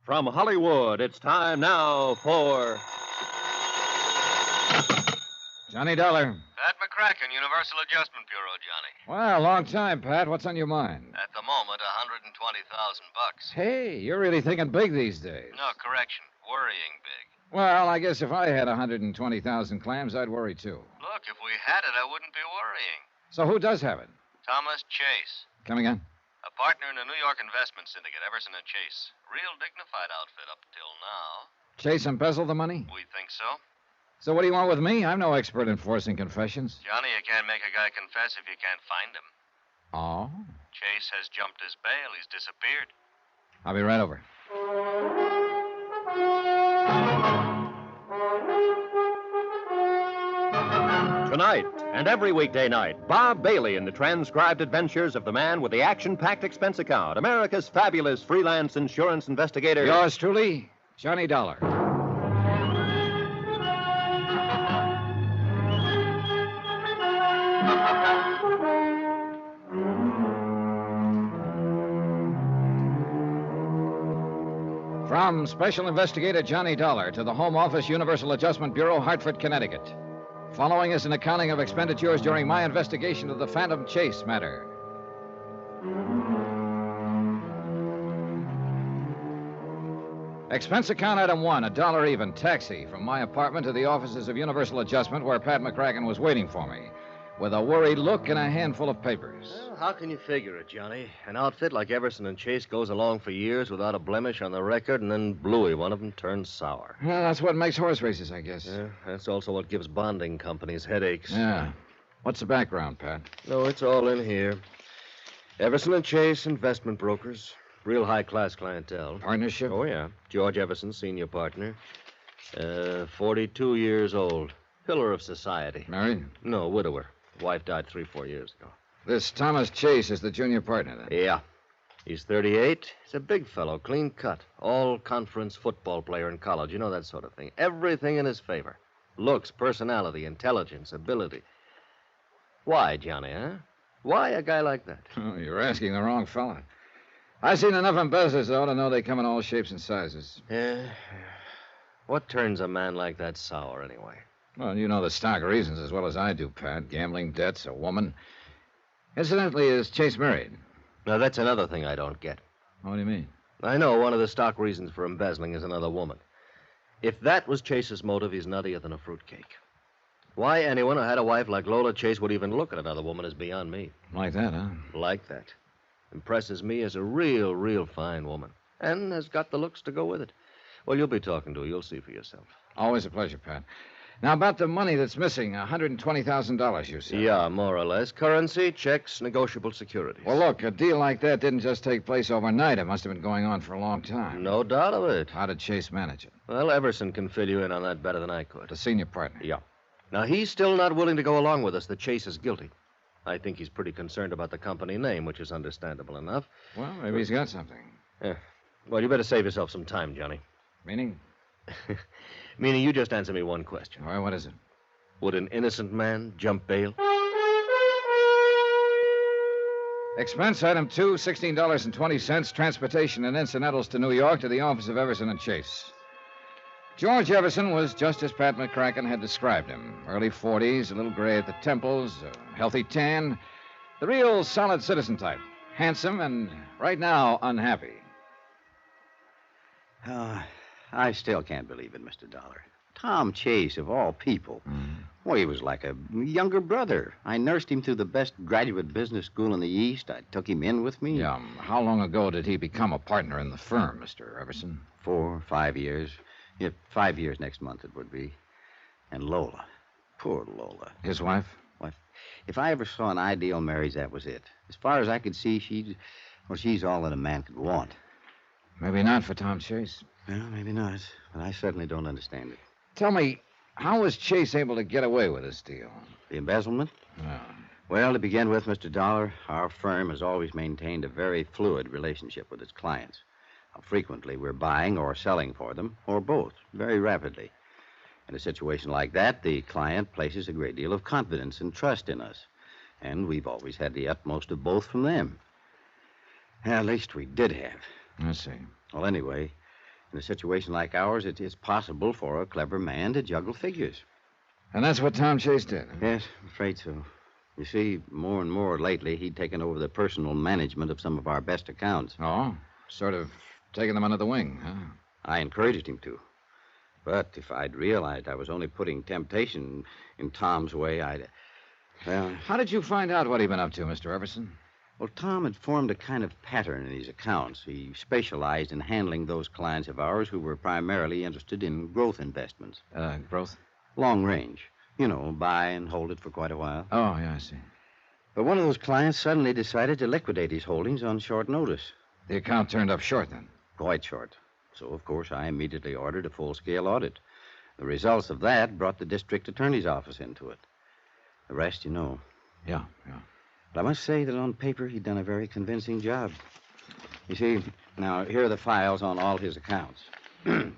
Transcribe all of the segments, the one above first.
From Hollywood, it's time now for... Johnny Dollar. Pat McCracken, Universal Adjustment Bureau, Johnny. Well, long time, Pat. What's on your mind? At the moment, $120,000. Hey, you're really thinking big these days. No, correction. Worrying big. Well, I guess if I had 120,000 clams, I'd worry, too. Look, if we had it, I wouldn't be worrying. So who does have it? Thomas Chase. Come again? A partner in a New York investment syndicate, Everson and Chase. Real dignified outfit up till now. Chase embezzled the money? We think so. So what do you want with me? I'm no expert in forcing confessions. Johnny, you can't make a guy confess if you can't find him. Oh? Chase has jumped his bail. He's disappeared. I'll be right over. Tonight and every weekday night, Bob Bailey in the transcribed adventures of the man with the action-packed expense account, America's fabulous freelance insurance investigator. Yours truly, Johnny Dollar. From Special Investigator Johnny Dollar to the Home Office, Universal Adjustment Bureau, Hartford, Connecticut. Following is an accounting of expenditures during my investigation of the Phantom Chase matter. Expense account item 1, $1 even, taxi from my apartment to the offices of Universal Adjustment where Pat McCracken was waiting for me, with a worried look and a handful of papers. Well, how can you figure it, Johnny? An outfit like Everson and Chase goes along for years without a blemish on the record, and then Bluey, one of them, turns sour. Well, that's what makes horse races, I guess. Yeah, that's also what gives bonding companies headaches. Yeah. What's the background, Pat? No, it's all in here. Everson and Chase, investment brokers. Real high-class clientele. Partnership? Oh, yeah. George Everson, senior partner. 42 years old. Pillar of society. Married? No, widower. Wife died 3-4 years ago. This Thomas Chase is the junior partner, then? Yeah. He's 38. He's a big fellow, clean cut. All-conference football player in college. You know, that sort of thing. Everything in his favor. Looks, personality, intelligence, ability. Why, Johnny, huh? Why a guy like that? Oh, you're asking the wrong fella. I've seen enough embezzlers, though, to know they come in all shapes and sizes. Yeah. What turns a man like that sour, anyway? Well, you know the stock reasons as well as I do, Pat. Gambling debts, a woman. Incidentally, is Chase married? Now, that's another thing I don't get. What do you mean? I know one of the stock reasons for embezzling is another woman. If that was Chase's motive, he's nuttier than a fruitcake. Why anyone who had a wife like Lola Chase would even look at another woman is beyond me. Like that, huh? Like that. Impresses me as a real fine woman. And has got the looks to go with it. Well, you'll be talking to her. You'll see for yourself. Always a pleasure, Pat. Now, about the money that's missing, $120,000, you said. Yeah, more or less. Currency, checks, negotiable securities. Well, look, a deal like that didn't just take place overnight. It must have been going on for a long time. No doubt of it. How did Chase manage it? Well, Everson can fill you in on that better than I could. The senior partner. Yeah. Now, he's still not willing to go along with us that Chase is guilty. I think he's pretty concerned about the company name, which is understandable enough. Well, maybe he's got something. Yeah. Well, you better save yourself some time, Johnny. Meaning? Meaning you just answer me one question. All right, what is it? Would an innocent man jump bail? Expense item 2, $16.20, transportation and incidentals to New York to the office of Everson and Chase. George Everson was just as Pat McCracken had described him. Early 40s, a little gray at the temples, a healthy tan. The real solid citizen type. Handsome and, right now, unhappy. I still can't believe it, Mr. Dollar. Tom Chase, of all people. Well, he was like a younger brother. I nursed him through the best graduate business school in the East. I took him in with me. Yeah, how long ago did he become a partner in the firm, Mr. Everson? 4 or 5 years. Yeah, 5 years next month it would be. And Lola. Poor Lola. His wife? What? If I ever saw an ideal marriage, that was it. As far as I could see, she's all that a man could want. Maybe not for Tom Chase. Well, maybe not. But I certainly don't understand it. Tell me, how was Chase able to get away with this deal? The embezzlement? Yeah. Well, to begin with, Mr. Dollar, our firm has always maintained a very fluid relationship with its clients. Frequently, we're buying or selling for them, or both, very rapidly. In a situation like that, the client places a great deal of confidence and trust in us. And we've always had the utmost of both from them. At least we did have. I see. Well, anyway, In a situation like ours, it is possible for a clever man to juggle figures. And that's what Tom Chase did. Huh? Yes, I'm afraid so. You see, more and more lately, he'd taken over the personal management of some of our best accounts. Oh, sort of taking them under the wing, huh? I encouraged him to. But if I'd realized I was only putting temptation in Tom's way, Well, how did you find out what he'd been up to, Mr. Everson? Well, Tom had formed a kind of pattern in his accounts. He specialized in handling those clients of ours who were primarily interested in growth investments. Growth? Long range. You know, buy and hold it for quite a while. Oh, yeah, I see. But one of those clients suddenly decided to liquidate his holdings on short notice. The account turned up short, then? Quite short. So, of course, I immediately ordered a full-scale audit. The results of that brought the district attorney's office into it. The rest, you know. Yeah. But I must say that on paper, he'd done a very convincing job. You see, now, here are the files on all his accounts.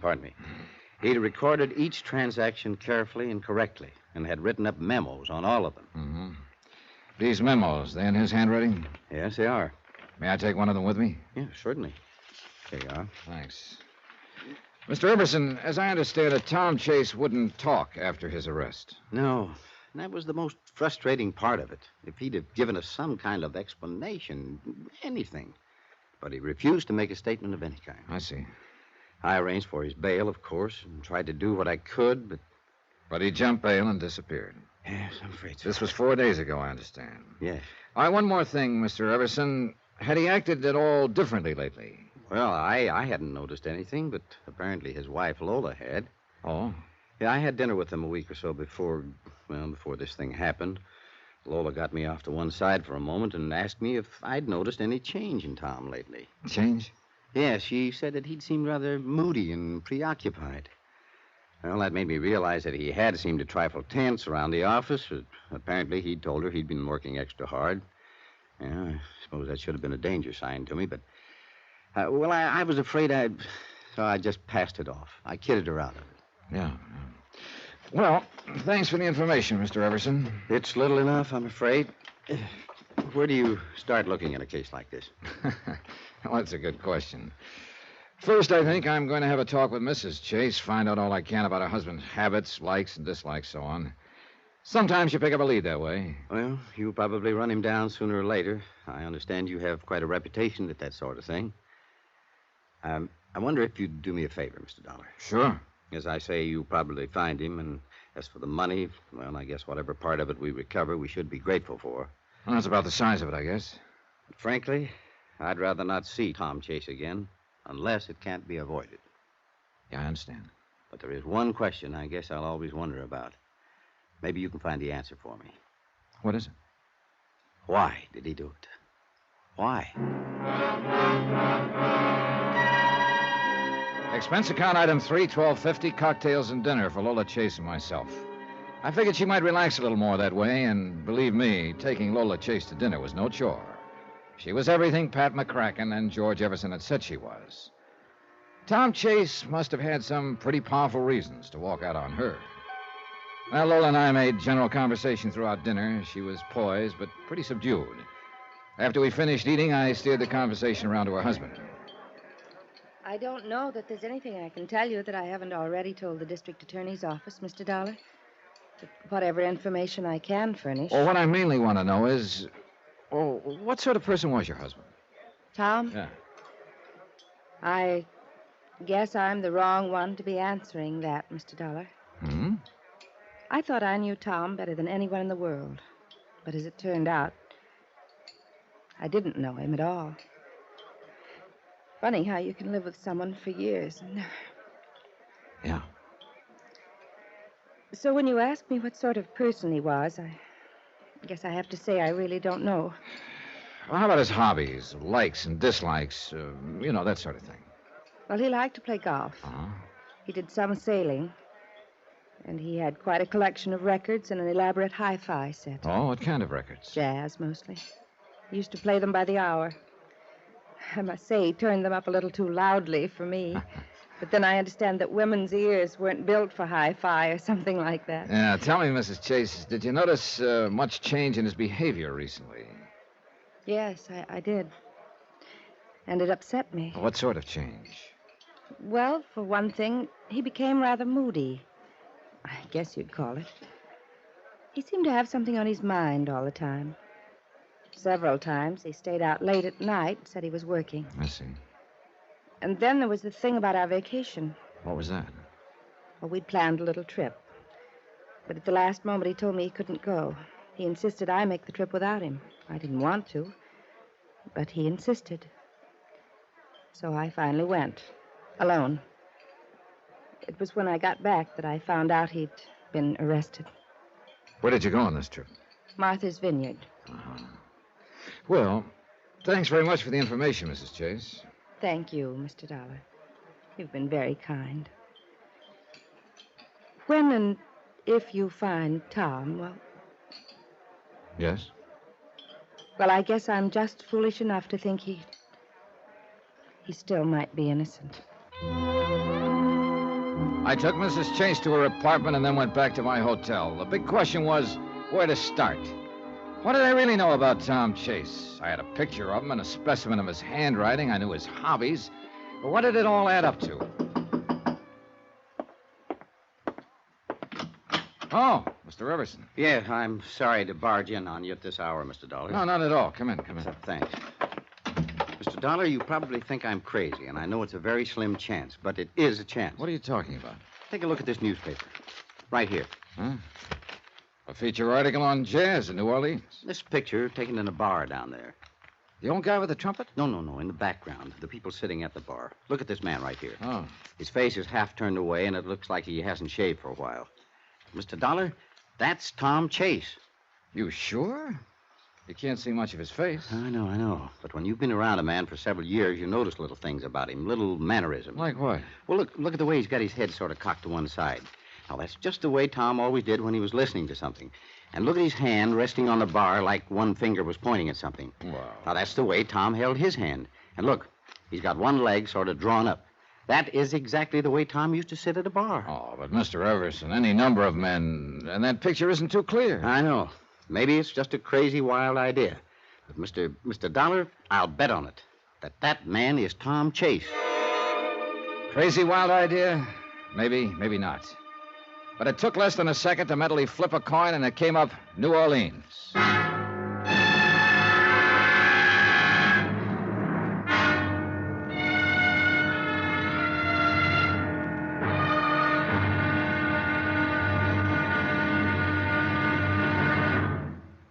Pardon me. He'd recorded each transaction carefully and correctly and had written up memos on all of them. Mm-hmm. These memos, they in his handwriting? Yes, they are. May I take one of them with me? Yeah, certainly. There you are. Thanks. Mr. Everson, as I understand it, Tom Chase wouldn't talk after his arrest. No. And that was the most frustrating part of it. If he'd have given us some kind of explanation, anything. But he refused to make a statement of any kind. I see. I arranged for his bail, of course, and tried to do what I could, but... But he jumped bail and disappeared. Yes, I'm afraid so. This was 4 days ago, I understand. Yes. All right, one more thing, Mr. Everson. Had he acted at all differently lately? Well, I hadn't noticed anything, but apparently his wife, Lola, had. Oh? Yeah, I had dinner with him a week or so before this thing happened. Lola got me off to one side for a moment and asked me if I'd noticed any change in Tom lately. Change? Yes, she said that he'd seemed rather moody and preoccupied. Well, that made me realize that he had seemed a trifle tense around the office. Apparently, he'd told her he'd been working extra hard. Yeah, I suppose that should have been a danger sign to me, but... I was afraid so I just passed it off. I kidded her out of it. Yeah. Well, thanks for the information, Mr. Everson. It's little enough, I'm afraid. Where do you start looking at a case like this? Well, that's a good question. First, I think I'm going to have a talk with Mrs. Chase, find out all I can about her husband's habits, likes and dislikes, so on. Sometimes you pick up a lead that way. Well, you'll probably run him down sooner or later. I understand you have quite a reputation at that sort of thing. I wonder if you'd do me a favor, Mr. Dollar. Sure. As I say, you'll probably find him, and as for the money, well, I guess whatever part of it we recover, we should be grateful for. Well, that's about the size of it, I guess. But frankly, I'd rather not see Tom Chase again, unless it can't be avoided. Yeah, I understand. But there is one question I guess I'll always wonder about. Maybe you can find the answer for me. What is it? Why did he do it? Why? Expense account item 3, $12.50, cocktails and dinner for Lola Chase and myself. I figured she might relax a little more that way, and believe me, taking Lola Chase to dinner was no chore. She was everything Pat McCracken and George Everson had said she was. Tom Chase must have had some pretty powerful reasons to walk out on her. Well, Lola and I made general conversation throughout dinner. She was poised, but pretty subdued. After we finished eating, I steered the conversation around to her husband. I don't know that there's anything I can tell you that I haven't already told the district attorney's office, Mr. Dollar. But whatever information I can furnish. Well, what I mainly want to know is, what sort of person was your husband? Tom? Yeah. I guess I'm the wrong one to be answering that, Mr. Dollar. Hmm? I thought I knew Tom better than anyone in the world. But as it turned out, I didn't know him at all. Funny how you can live with someone for years and... Yeah. So when you ask me what sort of person he was, I guess I have to say I really don't know. Well, how about his hobbies, likes and dislikes, that sort of thing? Well, he liked to play golf. Uh-huh. He did some sailing. And he had quite a collection of records and an elaborate hi-fi set. Oh, what kind of records? Jazz, mostly. He used to play them by the hour. I must say he turned them up a little too loudly for me. But then I understand that women's ears weren't built for hi-fi or something like that. Yeah, tell me, Mrs. Chase, did you notice much change in his behavior recently? Yes, I did. And it upset me. What sort of change? Well, for one thing, he became rather moody. I guess you'd call it. He seemed to have something on his mind all the time. Several times he stayed out late at night, said he was working. I see. And then there was the thing about our vacation. What was that? Well, we'd planned a little trip. But at the last moment, he told me he couldn't go. He insisted I make the trip without him. I didn't want to, but he insisted. So I finally went, alone. It was when I got back that I found out he'd been arrested. Where did you go on this trip? Martha's Vineyard. Uh-huh. Well, thanks very much for the information, Mrs. Chase. Thank you, Mr. Dollar. You've been very kind. When and if you find Tom, well... Yes? Well, I guess I'm just foolish enough to think he still might be innocent. I took Mrs. Chase to her apartment and then went back to my hotel. The big question was where to start. What did I really know about Tom Chase? I had a picture of him and a specimen of his handwriting. I knew his hobbies. But what did it all add up to? Oh, Mr. Everson. Yeah, I'm sorry to barge in on you at this hour, Mr. Dollar. No, not at all. Come in. Thanks. Mr. Dollar, you probably think I'm crazy, and I know it's a very slim chance, but it is a chance. What are you talking about? Take a look at this newspaper. Right here. Huh? A feature article on jazz in New Orleans. This picture taken in a bar down there. The old guy with the trumpet? No, in the background. The people sitting at the bar. Look at this man right here. Oh. His face is half turned away, and it looks like he hasn't shaved for a while. Mr. Dollar, that's Tom Chase. You sure? You can't see much of his face. I know. But when you've been around a man for several years, you notice little things about him, little mannerisms. Like what? Well, look at the way he's got his head sort of cocked to one side. Now, that's just the way Tom always did when he was listening to something. And look at his hand resting on the bar like one finger was pointing at something. Wow. Now, that's the way Tom held his hand. And look, he's got one leg sort of drawn up. That is exactly the way Tom used to sit at a bar. Oh, but Mr. Everson, any number of men, and that picture isn't too clear. I know. Maybe it's just a crazy, wild idea. But, Mr. Dollar, I'll bet on it that man is Tom Chase. Crazy, wild idea? Maybe, maybe not. But it took less than a second to mentally flip a coin, and it came up New Orleans.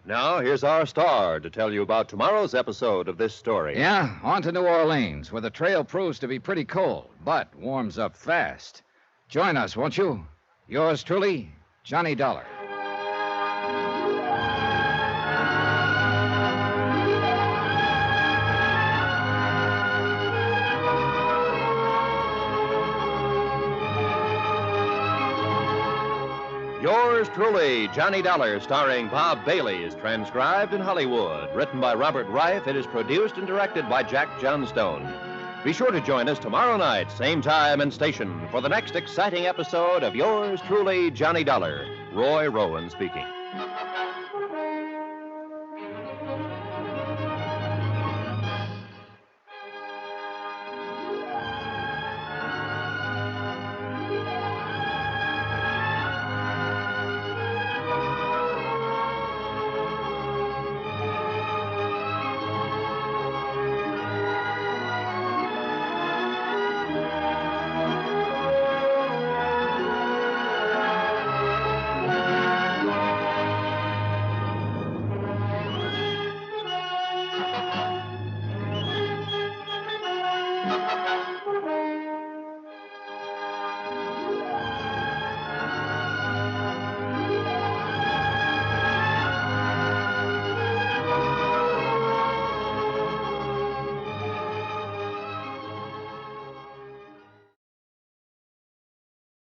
Now, here's our star to tell you about tomorrow's episode of this story. Yeah, on to New Orleans, where the trail proves to be pretty cold, but warms up fast. Join us, won't you? Yours truly, Johnny Dollar. Yours truly, Johnny Dollar, starring Bob Bailey, is transcribed in Hollywood. Written by Robert Reif, it is produced and directed by Jack Johnstone. Be sure to join us tomorrow night, same time and station, for the next exciting episode of Yours truly, Johnny Dollar. Roy Rowan speaking.